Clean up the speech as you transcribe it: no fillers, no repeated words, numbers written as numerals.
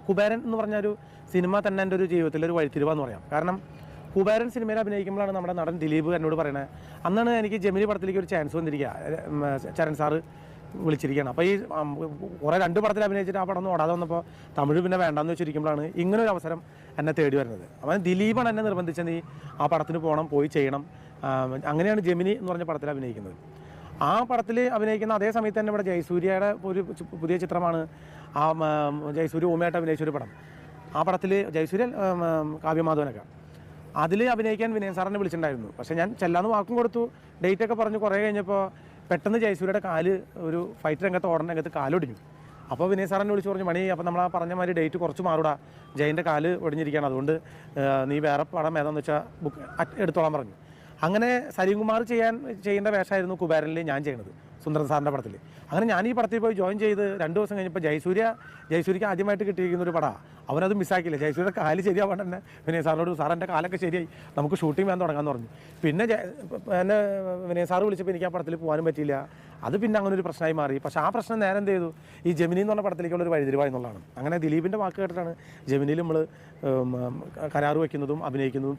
കുബേരൻ എന്ന് പറഞ്ഞൊരു സിനിമ തന്നെ എൻ്റെ ഒരു ജീവിതത്തിലൊരു വഴിത്തിരിവാന്ന് പറയാം. കാരണം കുബേരൻ സിനിമയിൽ അഭിനയിക്കുമ്പോഴാണ് നമ്മുടെ നടൻ ദിലീപ് എന്നോട് പറയുന്നത്. അന്നാണ് എനിക്ക് ജെമിനി പടത്തിലേക്ക് ഒരു ചാൻസ് വന്നിരിക്കുക. ചരൺ സാറ് വിളിച്ചിരിക്കുകയാണ്. അപ്പോൾ ഈ കുറേ 2 പടത്തിൽ അഭിനയിച്ചിട്ട് ആ പടം ഒന്നും ഓടാതെ വന്നപ്പോൾ തമിഴ് പിന്നെ വേണ്ടാന്ന് വെച്ചിരിക്കുമ്പോഴാണ് ഇങ്ങനൊരു അവസരം എന്നെ തേടി വരുന്നത്. അപ്പോൾ ദിലീപാണ് എന്നെ നിർബന്ധിച്ചത്, നീ ആ പടത്തിന് പോകണം, പോയി ചെയ്യണം. അങ്ങനെയാണ് ജെമിനി എന്ന് പറഞ്ഞ പടത്തിൽ അഭിനയിക്കുന്നത്. ആ പടത്തിൽ അഭിനയിക്കുന്ന അതേ സമയത്ത് തന്നെ ഇവിടെ ജയസൂര്യയുടെ ഒരു പുതിയ ചിത്രമാണ് ജയസൂര്യ ഊമയായിട്ട് അഭിനയിച്ചൊരു പടം. ആ പടത്തിൽ ജയസൂര്യ കാവ്യമാധവനൊക്കെ അതിൽ അഭിനയിക്കാൻ വിനയൻ സാറിനെ വിളിച്ചിട്ടുണ്ടായിരുന്നു. പക്ഷേ ഞാൻ ചെല്ലാന്ന് വാക്കും കൊടുത്തു, ഡേറ്റൊക്കെ പറഞ്ഞു. കുറേ കഴിഞ്ഞപ്പോൾ പെട്ടെന്ന് ജയസൂര്യയുടെ കാല് ഒരു ഫൈറ്റ് രംഗത്ത് ഓടന രംഗത്ത് കാലൊടിഞ്ഞു. അപ്പോൾ വിനയൻ സാറിനെ വിളിച്ച് പറഞ്ഞു, മണി അപ്പോൾ നമ്മൾ ആ പറഞ്ഞ മാതിരി ഡേറ്റ് കുറച്ച് മാറൂടാ, ജയൻ്റെ കാല് ഒടിഞ്ഞിരിക്കുകയാണ്, അതുകൊണ്ട് നീ വേറെ പടം ഏതാണെന്ന് വെച്ചാൽ ബുക്ക് എടുത്തോളാൻ പറഞ്ഞു. അങ്ങനെ സലീംകുമാർ ചെയ്യേണ്ട വേഷമായിരുന്നു കുബേരനിൽ ഞാൻ ചെയ്യുന്നത്, സുന്ദരൻ സാറിൻ്റെ പടത്തിൽ. അങ്ങനെ ഞാൻ ഈ പടത്തിൽ പോയി ജോയിൻ ചെയ്ത് 2 ദിവസം കഴിഞ്ഞപ്പോൾ ജയസൂര്യക്ക് ആദ്യമായിട്ട് കിട്ടിയിരിക്കുന്ന ഒരു പടമാണ്. അവനത് മിസ്സാക്കിയില്ല. ജയസൂര്യയുടെ കാല് ശരിയാവാണ്ട് തന്നെ വിനയ സാറിനോട്, സാർ എൻ്റെ കാലൊക്കെ ശരിയായി, നമുക്ക് ഷൂട്ടിംഗ് വേണം തുടങ്ങാമെന്ന് പറഞ്ഞു. പിന്നെ എന്നെ വിനയ സാറ് വിളിച്ചപ്പോൾ എനിക്ക് ആ പടത്തിൽ പോകാനും പറ്റിയില്ല. അത് പിന്നെ അങ്ങനെ ഒരു പ്രശ്നമായി മാറി. പക്ഷേ ആ പ്രശ്നം നേരെ എന്ത് ചെയ്തു, ഈ ജെമിനി എന്ന് പറഞ്ഞ പടത്തിലേക്കുള്ളൊരു വഴിതിരിവായി എന്നുള്ളതാണ്. അങ്ങനെ ദിലീപിൻ്റെ വാക്ക് കേട്ടിട്ടാണ് ജെമിനിയിൽ നമ്മൾ കരാറ് വയ്ക്കുന്നതും അഭിനയിക്കുന്നതും.